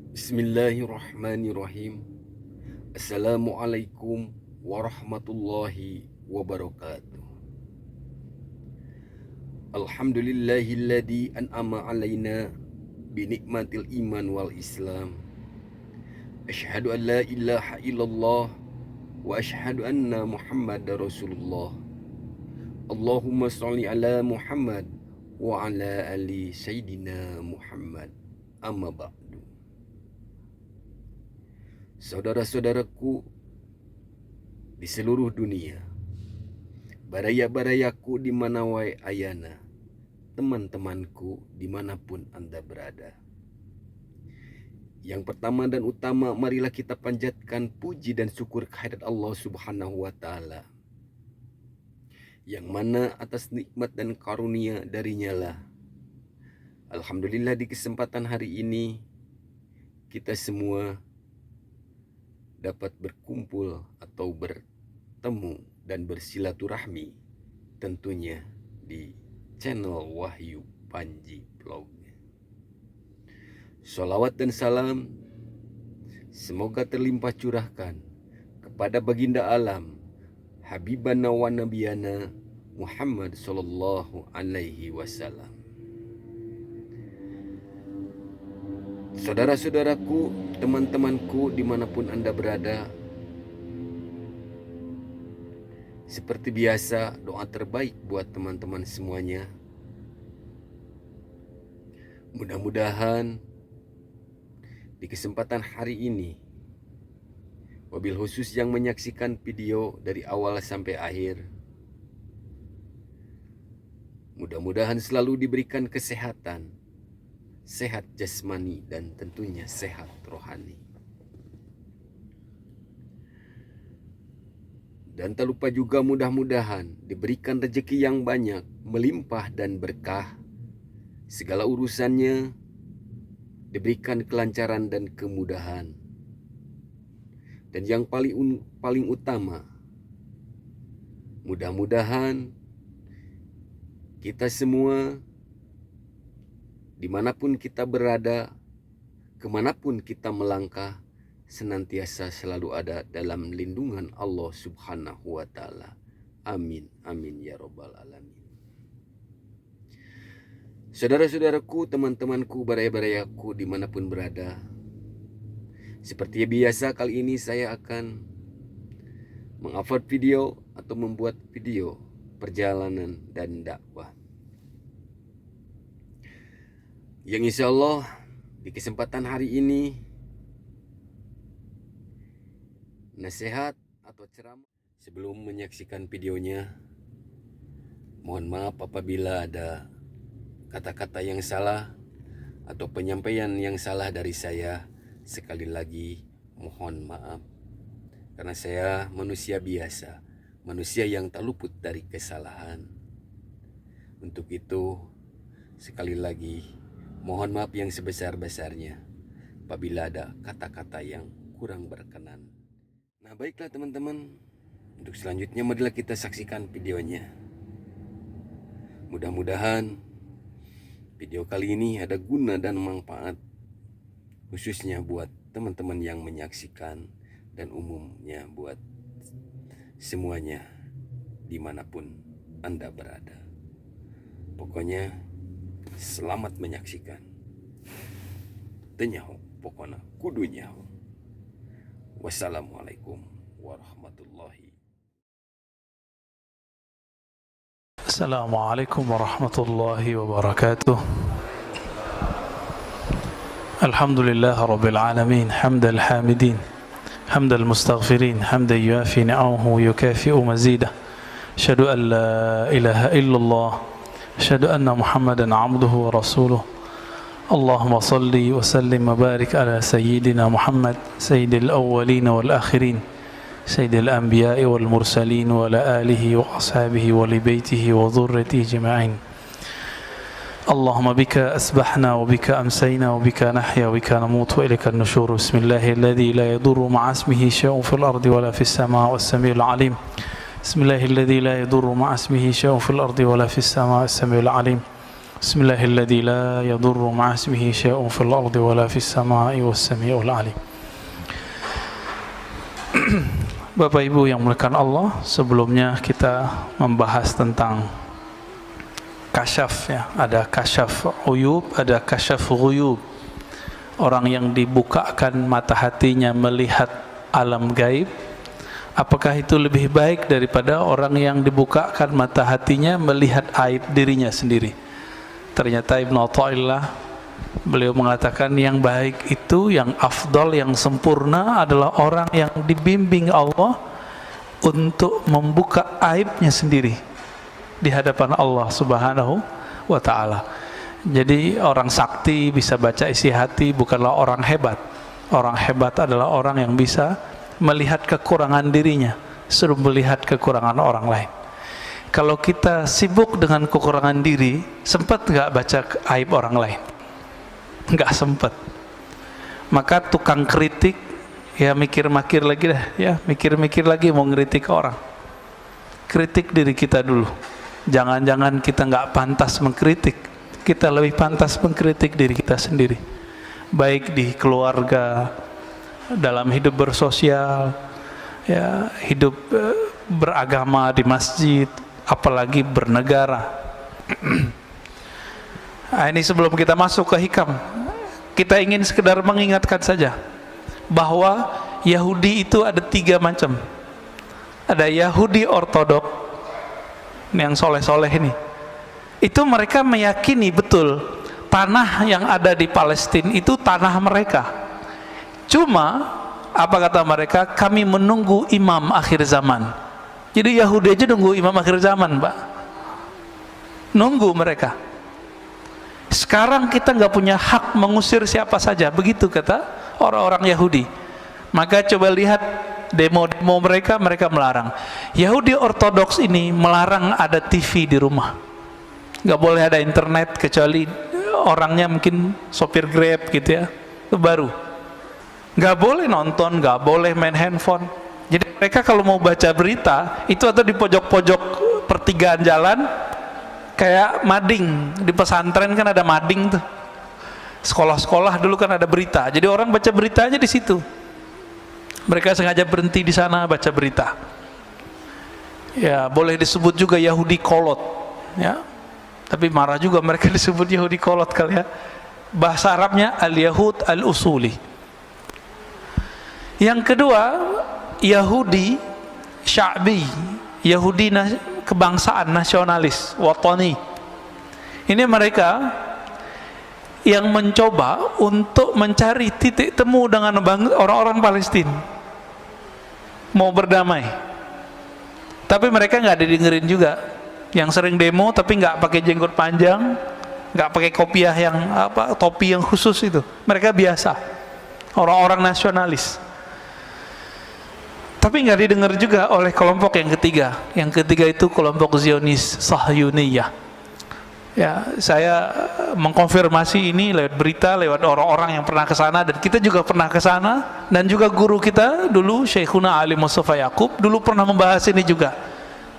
Bismillahirrahmanirrahim. Assalamualaikum warahmatullahi wabarakatuh. Alhamdulillahilladzi an'ama alaina binikmatil iman wal islam. Asyhadu an la ilaha illallah wa asyhadu anna Muhammadar Rasulullah. Allahumma sholli ala Muhammad wa ala ali sayyidina Muhammad. Amma ba'du. Saudara-saudaraku di seluruh dunia, baraya-barayaku di mana wae ayana, teman-temanku dimanapun Anda berada. Yang pertama dan utama, marilah kita panjatkan puji dan syukur kehadirat Allah Subhanahu wa Ta'ala, yang mana atas nikmat dan karunia darinya lah, alhamdulillah, di kesempatan hari ini kita semua dapat berkumpul atau bertemu dan bersilaturahmi tentunya di channel Wahyu Panji Vlog. Sholawat dan salam semoga terlimpah curahkan kepada baginda alam Habibana wa Nabiyana Muhammad sallallahu alaihi wasallam. Saudara-saudaraku, teman-temanku dimanapun Anda berada, seperti biasa doa terbaik buat teman-teman semuanya. Mudah-mudahan di kesempatan hari ini, wabil khusus yang menyaksikan video dari awal sampai akhir, mudah-mudahan selalu diberikan kesehatan, sehat jasmani dan tentunya sehat rohani. Dan tak lupa juga mudah-mudahan diberikan rezeki yang banyak, melimpah dan berkah. Segala urusannya diberikan kelancaran dan kemudahan. Dan yang paling utama, mudah-mudahan kita semua dimanapun kita berada, kemanapun kita melangkah, senantiasa selalu ada dalam lindungan Allah Subhanahu wa Ta'ala. Amin, amin ya Rabbal Alamin. Saudara-saudaraku, teman-temanku, baraya-barayaku dimanapun berada, seperti biasa kali ini saya akan mengupload video atau membuat video perjalanan dan dakwah, yang insya Allah di kesempatan hari ini nasihat atau ceramah. Sebelum menyaksikan videonya, mohon maaf apabila ada kata-kata yang salah atau penyampaian yang salah dari saya. Sekali lagi mohon maaf, karena saya manusia biasa, manusia yang tak luput dari kesalahan. Untuk itu sekali lagi mohon maaf yang sebesar-besarnya apabila ada kata-kata yang kurang berkenan. Nah, baiklah teman-teman, untuk selanjutnya marilah kita saksikan videonya. Mudah-mudahan video kali ini ada guna dan manfaat, khususnya buat teman-teman yang menyaksikan dan umumnya buat semuanya dimanapun Anda berada. Pokoknya selamat menyaksikan. Tenyaho, pokoknya kudunya. Wassalamualaikum warahmatullahi. Assalamualaikum warahmatullahi wabarakatuh. Alhamdulillah rabbil alamin, hamdal hamidin, hamdal mustaghfirin, hamdan yuafi ni'amahu yukafi'u mazidah. Asyhadu an la ilaha illallah, asyhadu anna Muhammadan abduhu wa rasuluh. Allahumma salli wa sallim wa barik ala sayyidina Muhammad, sayyidil awwalin wal akhirin, sayyidil anbiya'i wal mursalin, wa ala alihi wa ashabihi wa li baitihi wa dhurriyyatihi ajma'in. Allahumma bika asbahna wa bika amsayna wa bika nahya wa bika namut wa ilaika an-nushur. Bismillahilladzi la yadurru ma'a ismihi syai'un fil ardi wa la fis samaa'i was-sami'ul 'alim. Bismillahilladzi la yadurru ma'a ismihi syai'un fil ardi wa la fis samaa'i was-sami'ul 'alim. Bismillahilladzi la yadurru ma'a ismihi syai'un fil ardi wala fis sama'i was-sami'ul 'alim. Bapak Ibu yang muliakan Allah, sebelumnya kita membahas tentang kasyaf ya. Ada kasyaf uyub, ada kasyaf ghuyub. Orang yang dibukakan mata hatinya melihat alam gaib, apakah itu lebih baik daripada orang yang dibukakan mata hatinya melihat aib dirinya sendiri? Ternyata Ibnu Athaillah beliau mengatakan yang baik itu, yang afdal, yang sempurna adalah orang yang dibimbing Allah untuk membuka aibnya sendiri di hadapan Allah Subhanahu wa ta'ala. Jadi orang sakti bisa baca isi hati bukanlah orang hebat. Orang hebat adalah orang yang bisa melihat kekurangan dirinya, suruh melihat kekurangan orang lain. Kalau kita sibuk dengan kekurangan diri, sempat nggak baca aib orang lain? Nggak sempat. Maka tukang kritik ya mikir-mikir lagi dah, ya mikir-mikir lagi mau ngeritik orang. Kritik diri kita dulu. Jangan-jangan kita nggak pantas mengkritik, kita lebih pantas mengkritik diri kita sendiri. Baik di keluarga, dalam hidup bersosial, ya hidup beragama di masjid, apalagi bernegara. Nah, ini sebelum kita masuk ke hikam, kita ingin sekedar mengingatkan saja bahwa Yahudi itu ada 3 macam. Ada Yahudi ortodok, yang soleh-soleh ini. Itu mereka meyakini betul tanah yang ada di Palestina itu tanah mereka. Cuma apa kata mereka? Kami menunggu imam akhir zaman. Jadi Yahudi aja nunggu imam akhir zaman, Pak. Nunggu mereka. Sekarang kita nggak punya hak mengusir siapa saja, begitu kata orang-orang Yahudi. Maka coba lihat demo-demo mereka melarang. Yahudi ortodoks ini melarang ada TV di rumah. Nggak boleh ada internet kecuali orangnya mungkin sopir Grab gitu ya. Itu baru. Nggak boleh nonton, nggak boleh main handphone. Jadi mereka kalau mau baca berita itu atau di pojok-pojok pertigaan jalan, kayak mading di pesantren kan ada mading tuh. Sekolah-sekolah dulu kan ada berita. Jadi orang baca beritanya di situ. Mereka sengaja berhenti di sana baca berita. Ya boleh disebut juga Yahudi kolot, ya. Tapi marah juga mereka disebut Yahudi kolot kali ya. Bahasa Arabnya al-Yahud al-Usuli. Yang kedua, Yahudi sya'bi, Yahudi kebangsaan, nasionalis, watani. Ini mereka yang mencoba untuk mencari titik temu dengan orang-orang Palestina, mau berdamai. Tapi mereka nggak didengerin juga. Yang sering demo tapi nggak pakai jenggot panjang, nggak pakai kopiah yang topi yang khusus itu. Mereka biasa, orang-orang nasionalis. Tapi nggak didengar juga oleh kelompok yang ketiga. Yang ketiga itu kelompok Zionis Sahyuniyah. Ya, saya mengkonfirmasi ini lewat berita, lewat orang-orang yang pernah ke sana, dan kita juga pernah ke sana, dan juga guru kita dulu Syekhuna Ali Mustafa Yaqub dulu pernah membahas ini juga.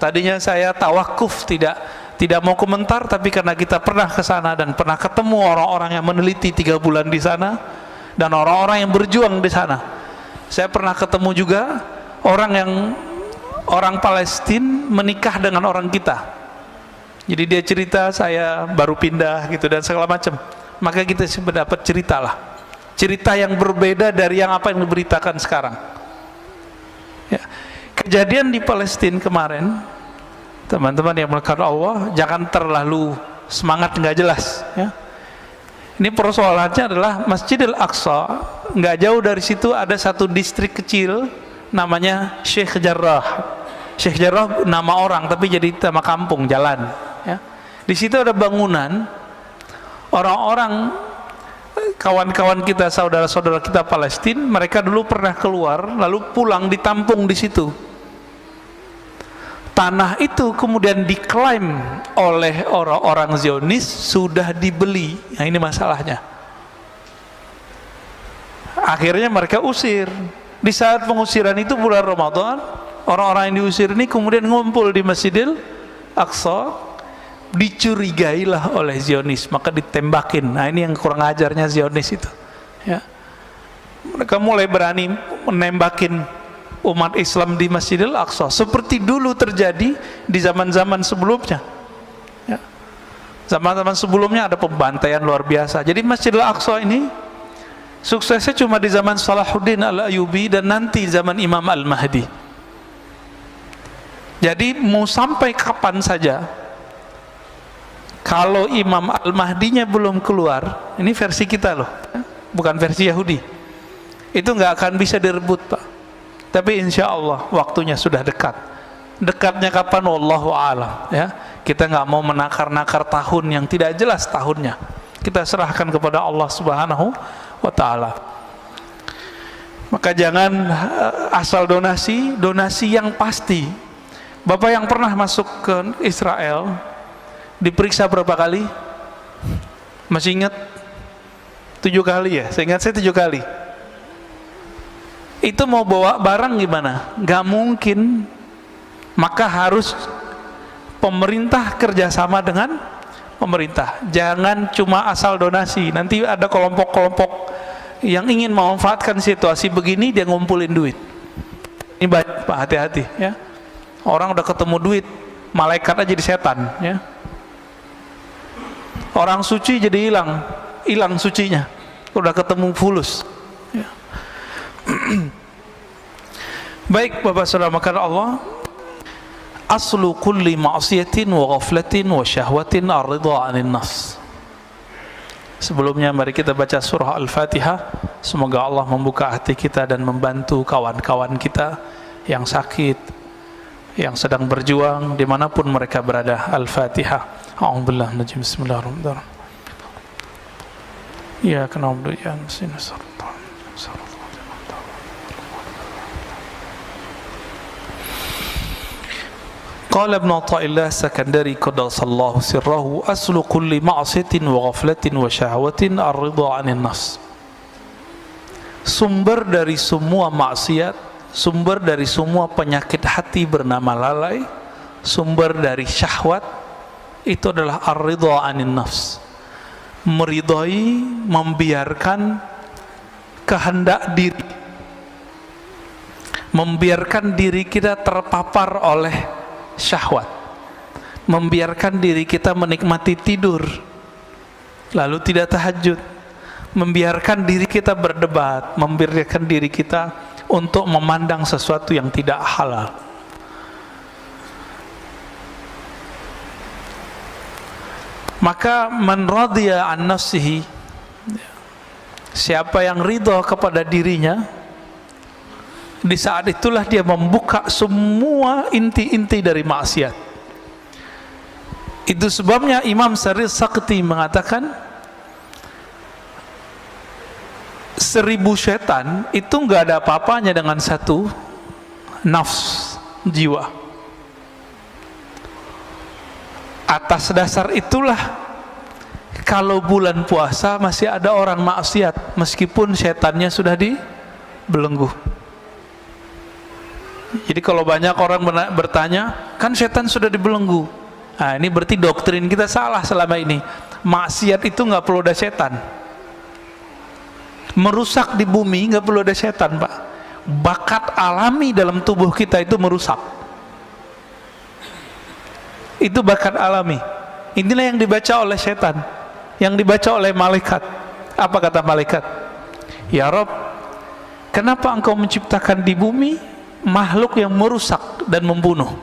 Tadinya saya tawakuf, tidak mau komentar, tapi karena kita pernah ke sana dan pernah ketemu orang-orang yang meneliti 3 bulan di sana dan orang-orang yang berjuang di sana. Saya pernah ketemu juga orang Palestina menikah dengan orang kita. Jadi dia cerita saya baru pindah gitu dan segala macam. Maka kita dapat cerita yang berbeda dari yang apa yang diberitakan sekarang. Ya. Kejadian di Palestina kemarin, teman-teman yang melekat Allah, jangan terlalu semangat nggak jelas. Ya. Ini persoalannya adalah Masjidil Aqsa, nggak jauh dari situ ada satu distrik kecil namanya Sheikh Jarrah. Sheikh Jarrah nama orang tapi jadi nama kampung, jalan. Ya. Di situ ada bangunan, orang-orang kawan-kawan kita, saudara-saudara kita Palestina, mereka dulu pernah keluar lalu pulang ditampung di situ. Tanah itu kemudian diklaim oleh orang-orang Zionis sudah dibeli. Nah ini masalahnya. Akhirnya mereka usir. Di saat pengusiran itu bulan Ramadan, orang-orang yang diusir ini kemudian ngumpul di Masjidil Aqsa dicurigailah oleh Zionis, maka ditembakin. Nah, ini yang kurang ajarnya Zionis itu, ya. Mereka mulai berani menembakin umat Islam di Masjidil Aqsa, seperti dulu terjadi di zaman-zaman sebelumnya, ya. Zaman-zaman sebelumnya ada pembantaian luar biasa. Jadi Masjidil Aqsa ini suksesnya cuma di zaman Salahuddin Al-Ayyubi dan nanti zaman Imam Al-Mahdi. Jadi mau sampai kapan saja, kalau Imam Al-Mahdinya belum keluar, ini versi kita loh, bukan versi Yahudi, itu nggak akan bisa direbut, Pak. Tapi insya Allah waktunya sudah dekat. Dekatnya kapan? Wallahu a'lam, ya. Kita nggak mau menakar-nakar tahun yang tidak jelas tahunnya. Kita serahkan kepada Allah Subhanahu wa ta'ala. Maka jangan asal donasi yang pasti. Bapak yang pernah masuk ke Israel diperiksa berapa kali? Masih ingat? 7 kali ya? Saya ingat saya 7 kali. Itu mau bawa barang gimana? Gak mungkin. Maka harus pemerintah kerjasama dengan pemerintah. Jangan cuma asal donasi. Nanti ada kelompok-kelompok yang ingin memanfaatkan situasi begini, dia ngumpulin duit. Ini baik, Pak, hati-hati, ya. Orang udah ketemu duit, malaikat aja jadi setan, ya. Orang suci jadi hilang sucinya. Udah ketemu fulus, ya. Baik, Bapak Saudara, maka Allah, aslu kulli ma'siyatin wa ghaflatin wa syahwatin ar-ridha 'anil nafs. Sebelumnya mari kita baca surah Al-Fatihah. Semoga Allah membuka hati kita dan membantu kawan-kawan kita yang sakit, yang sedang berjuang dimanapun mereka berada. Al-Fatihah. A'udzubillahi minasyaitonir rajim. Bismillahirrahmanirrahim. Ya kana abdu ya nasinas. Qala Ibn Athaillah Sakandari qaddasallahu sirrahu aslu kulli ma'siyatin wa ghaflatin wa syahwatin ar-ridha 'anil nafs. Sumber dari semua maksiat, sumber dari semua penyakit hati bernama lalai, sumber dari syahwat itu adalah ar-ridha 'anil nafs. Meridhai, membiarkan kehendak diri, membiarkan diri kita terpapar oleh syahwat, membiarkan diri kita menikmati tidur lalu tidak tahajud, membiarkan diri kita berdebat, membiarkan diri kita untuk memandang sesuatu yang tidak halal. Maka man radiya an nafsihi, siapa yang ridha kepada dirinya, di saat itulah dia membuka semua inti-inti dari maksiat. Itu sebabnya Imam Sarir Sakti mengatakan 1000 setan itu nggak ada apa-apanya dengan satu nafs, jiwa. Atas dasar itulah kalau bulan puasa masih ada orang maksiat meskipun setannya sudah dibelenggu. Jadi kalau banyak orang bertanya, kan setan sudah dibelenggu. Nah, ini berarti doktrin kita salah selama ini. Maksiat itu nggak perlu ada setan. Merusak di bumi nggak perlu ada setan, Pak. Bakat alami dalam tubuh kita itu merusak. Itu bakat alami. Inilah yang dibaca oleh setan, yang dibaca oleh malaikat. Apa kata malaikat? Ya Rob, kenapa engkau menciptakan di bumi makhluk yang merusak dan membunuh?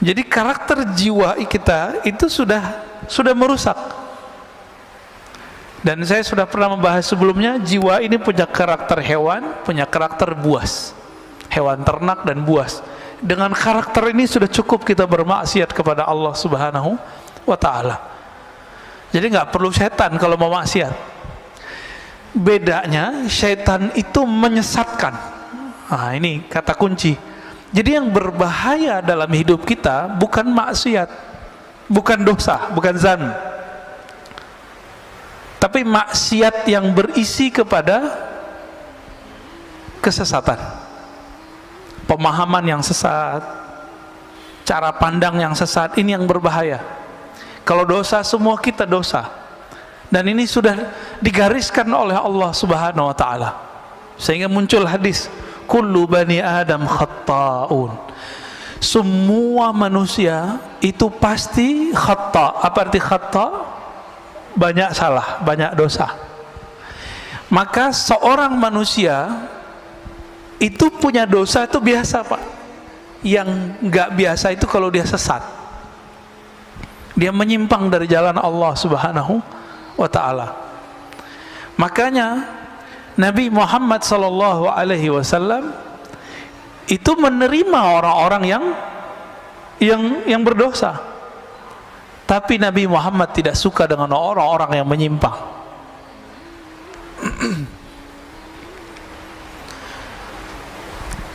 Jadi karakter jiwa kita itu sudah merusak. Dan saya sudah pernah membahas sebelumnya, jiwa ini punya karakter hewan, punya karakter buas, hewan ternak dan buas. Dengan karakter ini sudah cukup kita bermaksiat kepada Allah Subhanahu wa ta'ala. Jadi nggak perlu setan kalau mau maksiat. Bedanya setan itu menyesatkan. Nah, ini kata kunci. Jadi yang berbahaya dalam hidup kita bukan maksiat, bukan dosa, bukan zan, tapi maksiat yang berisi kepada kesesatan, pemahaman yang sesat, cara pandang yang sesat ini yang berbahaya. Kalau dosa, semua kita dosa, dan ini sudah digariskan oleh Allah Subhanahu wa taala, sehingga muncul hadis kullu bani adam khatta'un. Semua manusia itu pasti khata'. Apa arti khata'? Banyak salah, banyak dosa. Maka seorang manusia itu punya dosa itu biasa, Pak. Yang nggak biasa itu kalau dia sesat, dia menyimpang dari jalan Allah Subhanahu wa taala. Makanya Nabi Muhammad sallallahu alaihi wasallam itu menerima orang-orang yang berdosa. Tapi Nabi Muhammad tidak suka dengan orang-orang yang menyimpang.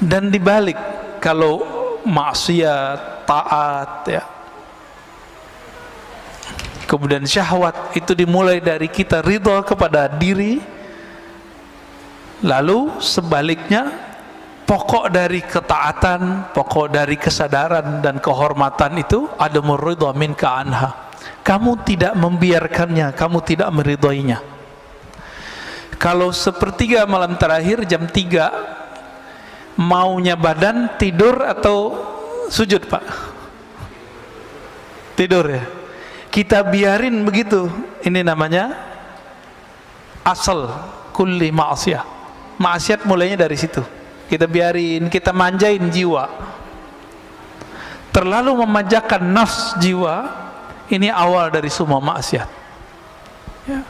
Dan dibalik, kalau maksiat, taat, ya, kemudian syahwat itu dimulai dari kita ridha kepada diri, lalu sebaliknya pokok dari ketaatan, pokok dari kesadaran dan kehormatan itu adamur ridha minka anha. Kamu tidak membiarkannya, kamu tidak meridhoinya. Kalau sepertiga malam terakhir jam 3, maunya badan tidur atau sujud, Pak? Tidur, ya. Kita biarin begitu. Ini namanya asal kulli ma'asiyah. Maksiat mulainya dari situ. Kita biarin, kita manjain jiwa, terlalu memanjakan nafs jiwa. Ini awal dari semua maksiat, ya.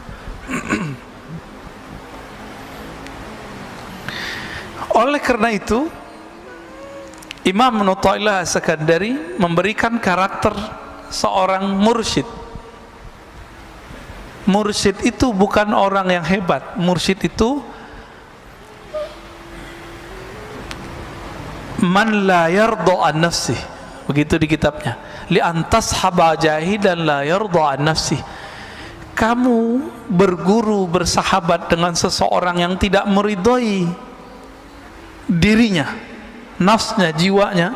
Oleh karena itu, Imam Nu'taillah As-Sakandari memberikan karakter seorang mursyid. Mursyid itu bukan orang yang hebat. Mursyid itu man la yarda an nafsih, begitu di kitabnya, li antas haba jahidan la yarda an nafsih. Kamu berguru, bersahabat dengan seseorang yang tidak meridhoi dirinya, nafsnya, jiwanya,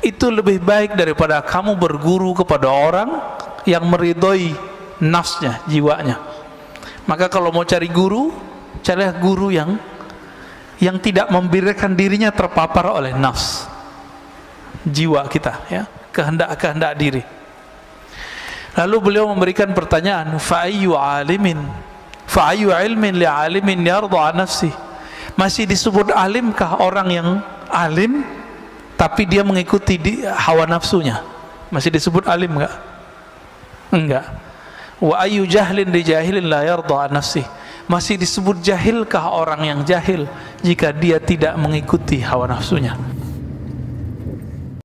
itu lebih baik daripada kamu berguru kepada orang yang meridhoi nafsnya, jiwanya. Maka kalau mau cari guru, carilah guru yang tidak membiarkan dirinya terpapar oleh nafs, jiwa kita, ya, kehendak-kehendak diri. Lalu beliau memberikan pertanyaan, fa'ayyu ilmin li alimin yarda an nafsi. Masih disebut alimkah orang yang alim tapi dia mengikuti hawa nafsunya? Masih disebut alim enggak? Enggak. Wa ayyu jahlin li jahilin la yarda an nafsi. Masih disebut jahilkah orang yang jahil jika dia tidak mengikuti hawa nafsunya?